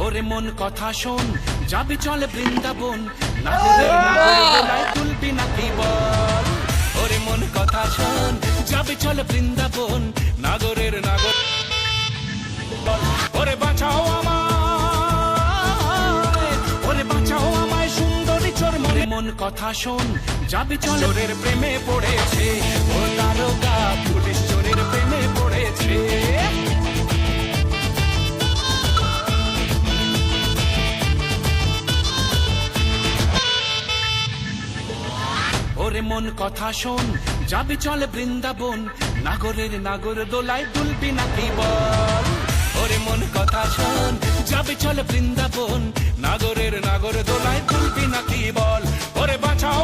ওরে মন কথা শোন, যাবি চলে বৃন্দাবন, নাগরের নাগর দোলায় তুলবি নাকি বল। ওরে মন কথা শোন, যাবি চলে বৃন্দাবন, নাগরের নাগর বল। ওরে বাঁচাও আমায়, ওরে বাঁচাও আমায় সুন্দরী চোর। মনে মন কথা শোন, যাবি চলে চোরের প্রেমে পড়েছে, ও দারোগা পুলিশ চোরের প্রেমে পড়েছে। ওরে মন কথা শোন, যাবি চলে বৃন্দাবন, নাগরের নাগর দোলায় দুলবি নাকি বল। ওরে মন কথা শোন, যাবি চলে বৃন্দাবন, নাগরের নাগর দোলায় দুলবি নাকি বল। ওরে বাঁচাও